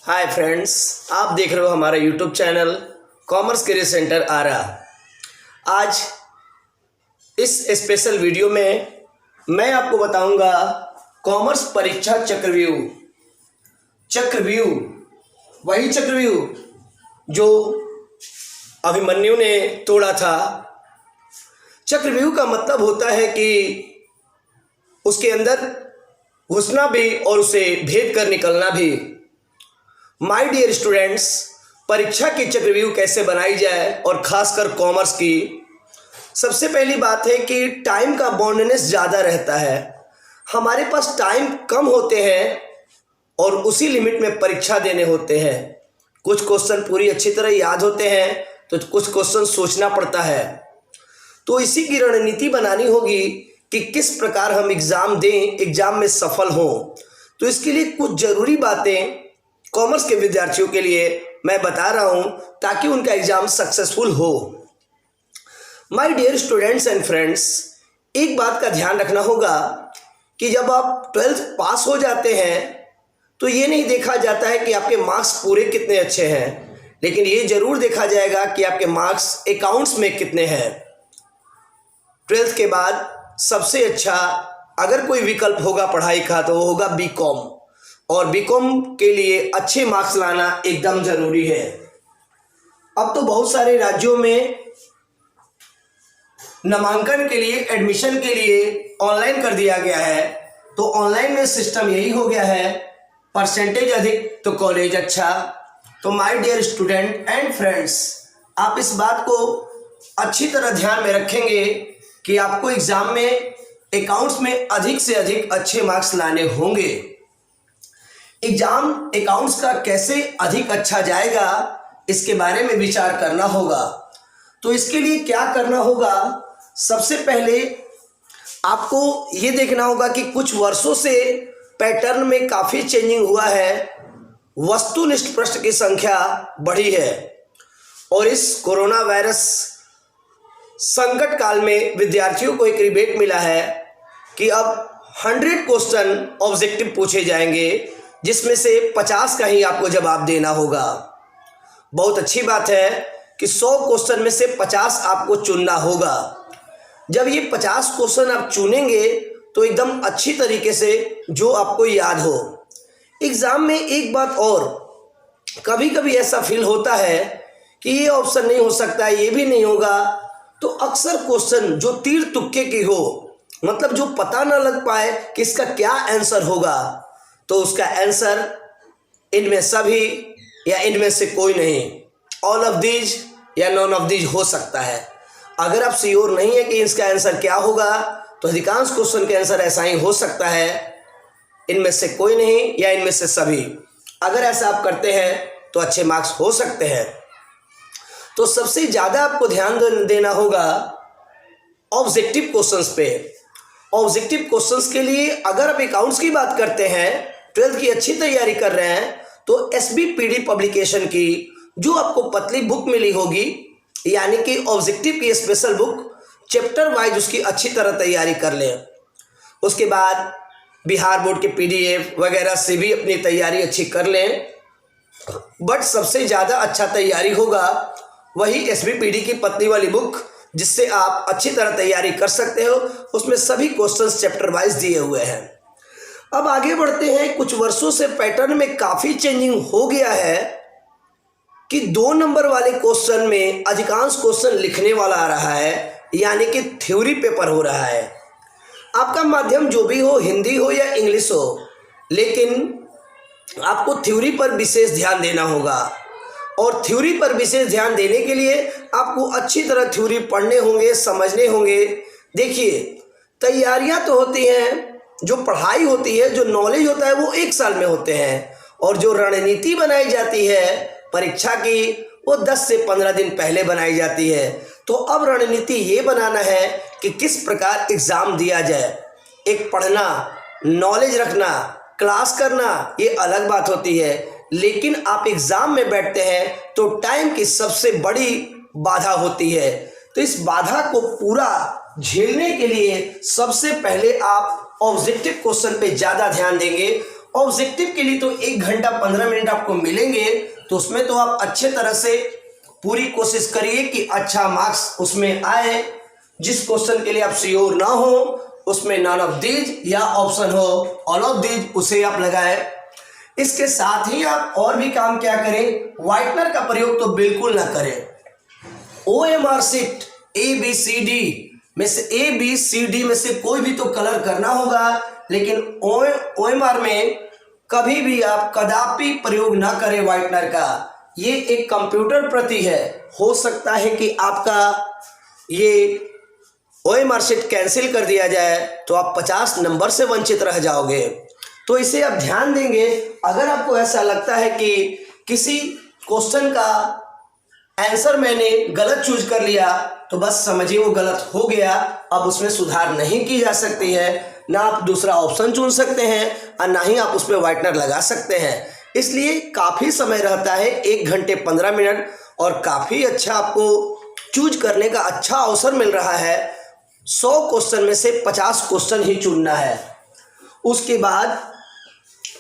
Hi friends, आप देख रहे हो हमारा YouTube channel commerce career centre Ara. आज इस स्पेशल वीडियो में मैं आपको बताऊंगा कॉमर्स परीक्षा चक्रव्यूह। वही चक्रव्यूह जो अभिमन्यु ने तोड़ा था। चक्रव्यूह का मतलब होता है कि उसके अंदर घुसना भी और उसे भेद कर निकलना भी। माय डियर स्टूडेंट्स, परीक्षा की चक्रव्यूह कैसे बनाई जाए और खासकर कॉमर्स की। सबसे पहली बात है कि टाइम का बाउंडनेस ज़्यादा रहता है। हमारे पास टाइम कम होते हैं और उसी लिमिट में परीक्षा देने होते हैं। कुछ क्वेश्चन पूरी अच्छी तरह याद होते हैं तो कुछ क्वेश्चन सोचना पड़ता है। तो इसी की रणनीति बनानी होगी कि किस प्रकार हम एग्ज़ाम दें, एग्ज़ाम में सफल हों। तो इसके लिए कुछ ज़रूरी बातें कॉमर्स के विद्यार्थियों के लिए मैं बता रहा हूं ताकि उनका एग्ज़ाम सक्सेसफुल हो। My dear students and friends, एक बात का ध्यान रखना होगा कि जब आप 12th पास हो जाते हैं तो ये नहीं देखा जाता है कि आपके मार्क्स पूरे कितने अच्छे हैं, लेकिन ये ज़रूर देखा जाएगा कि आपके मार्क्स अकाउंट्स में कितने हैं। 12th के बाद सबसे अच्छा अगर कोई विकल्प होगा पढ़ाई का तो वो होगा बीकॉम, और बीकॉम के लिए अच्छे मार्क्स लाना एकदम ज़रूरी है। अब तो बहुत सारे राज्यों में नामांकन के लिए, एडमिशन के लिए ऑनलाइन कर दिया गया है। तो ऑनलाइन में सिस्टम यही हो गया है, परसेंटेज अधिक तो कॉलेज अच्छा। तो my dear student and friends, आप इस बात को अच्छी तरह ध्यान में रखेंगे कि आपको एग्ज़ाम में अकाउंट्स में अधिक से अधिक अच्छे मार्क्स लाने होंगे। एग्जाम अकाउंट्स का कैसे अधिक अच्छा जाएगा इसके बारे में विचार करना होगा। तो इसके लिए क्या करना होगा, सबसे पहले आपको ये देखना होगा कि कुछ वर्षों से पैटर्न में काफ़ी चेंजिंग हुआ है। वस्तुनिष्ठ प्रश्न की संख्या बढ़ी है और इस कोरोना वायरस संकट काल में विद्यार्थियों को एक रिबेट मिला है कि अब 100 क्वेश्चन ऑब्जेक्टिव पूछे जाएंगे, जिसमें से 50 का ही आपको जवाब देना होगा। बहुत अच्छी बात है कि 100 क्वेश्चन में से 50 आपको चुनना होगा। जब ये 50 क्वेश्चन आप चुनेंगे तो एकदम अच्छी तरीके से जो आपको याद हो। एग्ज़ाम में एक बात और, कभी कभी ऐसा फील होता है कि ये ऑप्शन नहीं हो सकता, ये भी नहीं होगा। तो अक्सर क्वेश्चन जो तीर तुक्के की हो, मतलब जो पता ना लग पाए कि इसका क्या आंसर होगा, तो उसका आंसर इनमें सभी या इनमें से कोई नहीं, ऑल ऑफ दीज या नॉन ऑफ दीज हो सकता है। अगर आप श्योर नहीं है कि इसका आंसर क्या होगा तो अधिकांश क्वेश्चन के आंसर ऐसा ही हो सकता है, इनमें से कोई नहीं या इनमें से सभी। अगर ऐसा आप करते हैं तो अच्छे मार्क्स हो सकते हैं। तो सबसे ज़्यादा आपको ध्यान देना होगा ऑब्जेक्टिव क्वेश्चंस पे। ऑब्जेक्टिव क्वेश्चंस के लिए अगर आप अकाउंट्स की बात करते हैं, 12th की अच्छी तैयारी कर रहे हैं, तो SBPD पब्लिकेशन की जो आपको पतली बुक मिली होगी, यानी कि ऑब्जेक्टिव की स्पेशल बुक, चैप्टर वाइज उसकी अच्छी तरह तैयारी कर लें। उसके बाद बिहार बोर्ड के PDF वगैरह से भी अपनी तैयारी अच्छी कर लें। बट सबसे ज़्यादा अच्छा तैयारी होगा वही SBPD की पतली वाली बुक, जिससे आप अच्छी तरह तैयारी कर सकते हो। उसमें सभी क्वेश्चंस चैप्टर वाइज दिए हुए हैं। अब आगे बढ़ते हैं। कुछ वर्षों से पैटर्न में काफ़ी चेंजिंग हो गया है कि 2 नंबर वाले क्वेश्चन में अधिकांश क्वेश्चन लिखने वाला आ रहा है, यानी कि थ्योरी पेपर हो रहा है। आपका माध्यम जो भी हो, हिंदी हो या इंग्लिश हो, लेकिन आपको थ्योरी पर विशेष ध्यान देना होगा। और थ्योरी पर विशेष ध्यान देने के लिए आपको अच्छी तरह थ्योरी पढ़ने होंगे, समझने होंगे। देखिए, तैयारियां तो होती हैं, जो पढ़ाई होती है, जो नॉलेज होता है वो 1 साल में होते हैं, और जो रणनीति बनाई जाती है परीक्षा की वो 10 से 15 दिन पहले बनाई जाती है। तो अब रणनीति ये बनाना है कि किस प्रकार एग्ज़ाम दिया जाए। एक पढ़ना, नॉलेज रखना, क्लास करना ये अलग बात होती है, लेकिन आप एग्ज़ाम में बैठते हैं तो टाइम की सबसे बड़ी बाधा होती है। तो इस बाधा को पूरा झेलने के लिए सबसे पहले आप ऑब्जेक्टिव क्वेश्चन पे ज़्यादा ध्यान देंगे ऑब्जेक्टिव के लिए तो 1 घंटा 15 मिनट आपको मिलेंगे, तो उसमें तो आप अच्छे तरह से पूरी कोशिश करिए कि अच्छा मार्क्स उसमें आए। जिस क्वेश्चन के लिए आप श्योर ना हो उसमें नॉन ऑफ दीज या ऑप्शन हो ऑल ऑफ दीज, उसे आप लगाएं। इसके साथ ही आप और भी काम क्या करें, व्हाइटनर का प्रयोग तो बिल्कुल ना करें। OMR शीट ABCD में से कोई भी तो कलर करना होगा, लेकिन OMR में कभी भी आप कदापि प्रयोग ना करें व्हाइटनर का। ये एक कंप्यूटर प्रति है, हो सकता है कि आपका ये OMR शीट कैंसिल कर दिया जाए तो आप 50 नंबर से वंचित रह जाओगे। तो इसे आप ध्यान देंगे। अगर आपको ऐसा लगता है कि किसी क्वेश्चन का आंसर मैंने गलत चूज कर लिया, तो बस समझिए वो गलत हो गया, अब उसमें सुधार नहीं की जा सकती है। ना आप दूसरा ऑप्शन चुन सकते हैं और ना ही आप उस पर व्हाइटनर लगा सकते हैं। इसलिए काफ़ी समय रहता है, 1 घंटे 15 मिनट, और काफ़ी अच्छा आपको चूज करने का अच्छा अवसर मिल रहा है। 100 क्वेश्चन में से 50 क्वेश्चन ही चुनना है। उसके बाद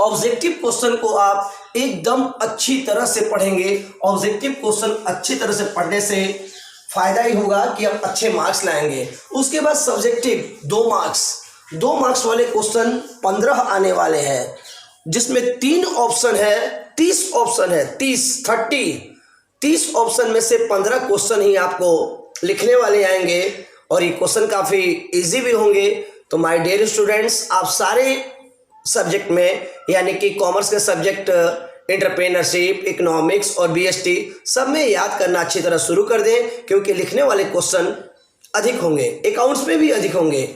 ऑब्जेक्टिव क्वेश्चन को आप एकदम अच्छी तरह से पढ़ेंगे। ऑब्जेक्टिव क्वेश्चन अच्छी तरह से पढ़ने से फायदा ही होगा कि आप अच्छे मार्क्स लाएंगे। उसके बाद सब्जेक्टिव 2 मार्क्स वाले क्वेश्चन 15 आने वाले हैं, जिसमें 3 ऑप्शन है, 30 ऑप्शन है, 30 ऑप्शन में से 15 क्वेश्चन ही आपको लिखने वाले आएंगे, और ये क्वेश्चन काफ़ी इजी भी होंगे। तो माय डियर स्टूडेंट्स, आप सारे सब्जेक्ट में, यानी कि कॉमर्स के सब्जेक्ट एंटरप्रेन्योरशिप, इकोनॉमिक्स और BST सब में याद करना अच्छी तरह शुरू कर दें, क्योंकि लिखने वाले क्वेश्चन अधिक होंगे, अकाउंट्स में भी अधिक होंगे।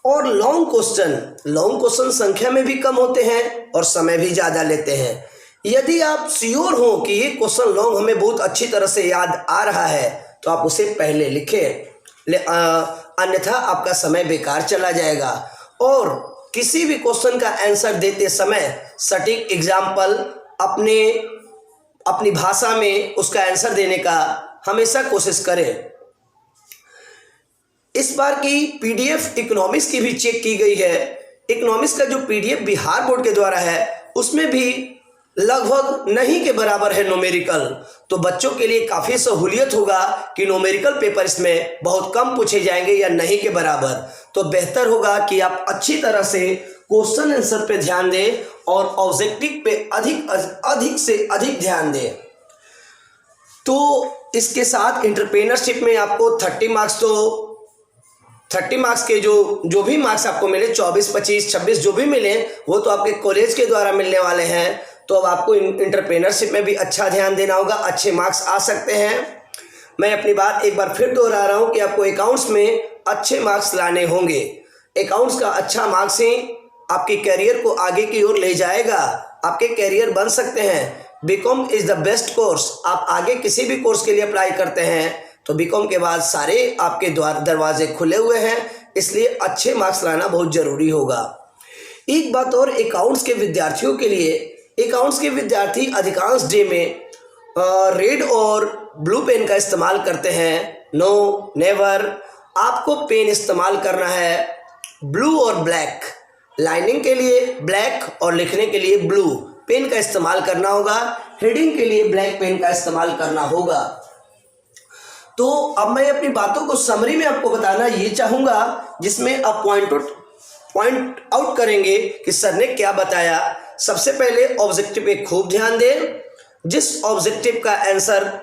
और लॉन्ग क्वेश्चन संख्या में भी कम होते हैं और समय भी ज़्यादा लेते हैं। यदि आप श्योर हो कि ये क्वेश्चन लॉन्ग हमें बहुत अच्छी तरह से याद आ रहा है, तो आप उसे पहले लिखें, अन्यथा आपका समय बेकार चला जाएगा। और किसी भी क्वेश्चन का आंसर देते समय सटीक एग्जाम्पल अपनी भाषा में उसका आंसर देने का हमेशा कोशिश करें। इस बार की PDF इकोनॉमिक्स की भी चेक की गई है। इकोनॉमिक्स का जो PDF बिहार बोर्ड के द्वारा है, उसमें भी लगभग नहीं के बराबर है न्यूमेरिकल। तो बच्चों के लिए काफ़ी सहूलियत होगा कि न्यूमेरिकल पेपर इसमें बहुत कम पूछे जाएंगे या नहीं के बराबर। तो बेहतर होगा कि आप अच्छी तरह से क्वेश्चन आंसर पे ध्यान दें और ऑब्जेक्टिव पे अधिक से अधिक ध्यान दें। तो इसके साथ एंटरप्रेन्योरशिप में आपको 30 मार्क्स के जो भी मार्क्स आपको मिले, 24, 25, 26 जो भी मिले, वो तो आपके कॉलेज के द्वारा मिलने वाले हैं। तो अब आपको एंटरप्रेन्योरशिप में भी अच्छा ध्यान देना होगा, अच्छे मार्क्स आ सकते हैं। मैं अपनी बात एक बार फिर दोहरा रहा हूँ कि आपको अकाउंट्स में अच्छे मार्क्स लाने होंगे। अकाउंट्स का अच्छा मार्क्स ही आपके करियर को आगे की ओर ले जाएगा, आपके करियर बन सकते हैं। BCom is the best course. आप आगे किसी भी कोर्स के लिए अप्लाई करते हैं तो बीकॉम के बाद सारे आपके दरवाजे खुले हुए हैं, इसलिए अच्छे मार्क्स लाना बहुत ज़रूरी होगा। एक बात और, अकाउंट्स के विद्यार्थियों के लिए, अकाउंट्स के विद्यार्थी अधिकांश डे में रेड और ब्लू पेन का इस्तेमाल करते हैं। नो, नेवर, आपको पेन इस्तेमाल करना है ब्लू और ब्लैक। लाइनिंग के लिए ब्लैक और लिखने के लिए ब्लू पेन का इस्तेमाल करना होगा। हेडिंग के लिए ब्लैक पेन का इस्तेमाल करना होगा। तो अब मैं अपनी बातों को समरी में आपको बताना ये चाहूँगा, जिसमें आप पॉइंट आउट करेंगे कि सर ने क्या बताया। सबसे पहले ऑब्जेक्टिव पे खूब ध्यान दें। जिस ऑब्जेक्टिव का आंसर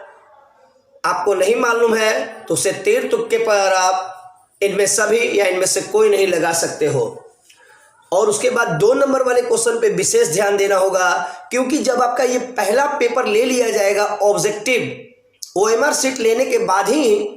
आपको नहीं मालूम है तो उसे तीर तुक्के पर आप इनमें सभी या इनमें से कोई नहीं लगा सकते हो। और उसके बाद 2 नंबर वाले क्वेश्चन पे विशेष ध्यान देना होगा, क्योंकि जब आपका ये पहला पेपर ले लिया जाएगा ऑब्जेक्टिव, OMR शीट लेने के बाद ही,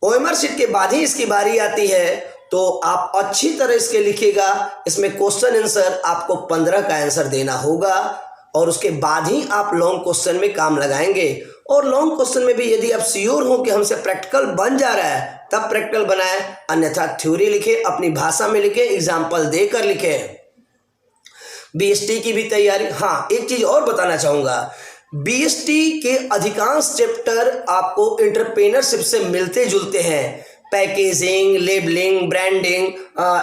OMR शीट के बाद ही इसकी बारी आती है, तो आप अच्छी तरह इसके लिखिएगा। इसमें क्वेश्चन आंसर आपको 15 का आंसर देना होगा, और उसके बाद ही आप लॉन्ग क्वेश्चन में काम लगाएंगे। और लॉन्ग क्वेश्चन में भी यदि आप श्योर हो कि हमसे प्रैक्टिकल बन जा रहा है, तब प्रैक्टिकल बनाएं, अन्यथा थ्योरी लिखे, अपनी भाषा में लिखे, एग्जाम्पल देकर लिखे। BST की भी तैयारी, हाँ एक चीज और बताना चाहूँगा, BST के अधिकांश चैप्टर आपको एंटरप्रेन्योरशिप से मिलते जुलते हैं। पैकेजिंग, लेबलिंग, ब्रांडिंग,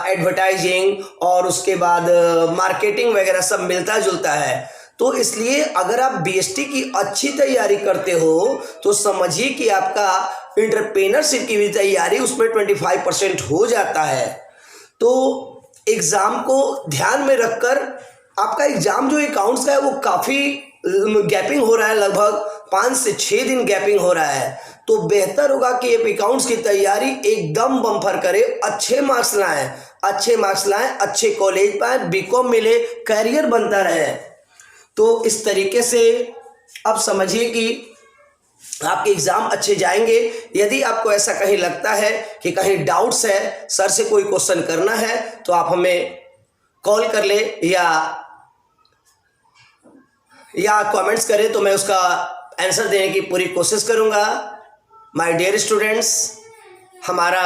एडवर्टाइजिंग और उसके बाद मार्केटिंग वगैरह सब मिलता जुलता है। तो इसलिए अगर आप बीएसटी की अच्छी तैयारी करते हो तो समझिए कि आपका एंटरप्रेन्योरशिप की भी तैयारी उसमें 25% हो जाता है। तो एग्ज़ाम को ध्यान में रखकर आपका एग्ज़ाम जो अकाउंट्स का है वो काफ़ी गैपिंग हो रहा है, लगभग 5 से 6 दिन गैपिंग हो रहा है। तो बेहतर होगा कि आप अकाउंट्स की तैयारी एकदम बम्पर करें, अच्छे मार्क्स लाएं, अच्छे कॉलेज पाएँ, बीकॉम मिले, करियर बनता रहे। तो इस तरीके से अब समझिए कि आपके एग्ज़ाम अच्छे जाएंगे। यदि आपको ऐसा कहीं लगता है कि कहीं डाउट्स है, सर से कोई क्वेश्चन करना है, तो आप हमें कॉल कर ले या कमेंट्स करें, तो मैं उसका आंसर देने की पूरी कोशिश करूंगा। माय डियर स्टूडेंट्स, हमारा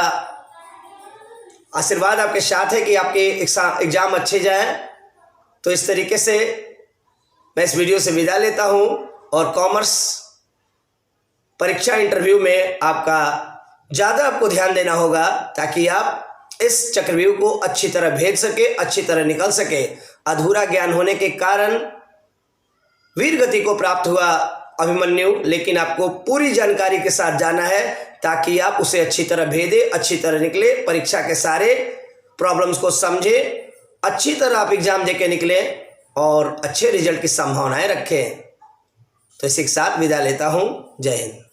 आशीर्वाद आपके साथ है कि आपके एग्ज़ाम अच्छे जाएं। तो इस तरीके से मैं इस वीडियो से विदा लेता हूं और कॉमर्स परीक्षा इंटरव्यू में आपको ध्यान देना होगा ताकि आप इस चक्रव्यूह को अच्छी तरह भेज सके, अच्छी तरह निकल सके। अधूरा ज्ञान होने के कारण वीर गति को प्राप्त हुआ अभिमन्यु, लेकिन आपको पूरी जानकारी के साथ जाना है ताकि आप उसे अच्छी तरह भेदे, अच्छी तरह निकले, परीक्षा के सारे प्रॉब्लम्स को समझे, अच्छी तरह आप एग्जाम देके निकले और अच्छे रिजल्ट की संभावनाएं रखें। तो इसी के साथ विदा लेता हूं। जय हिंद।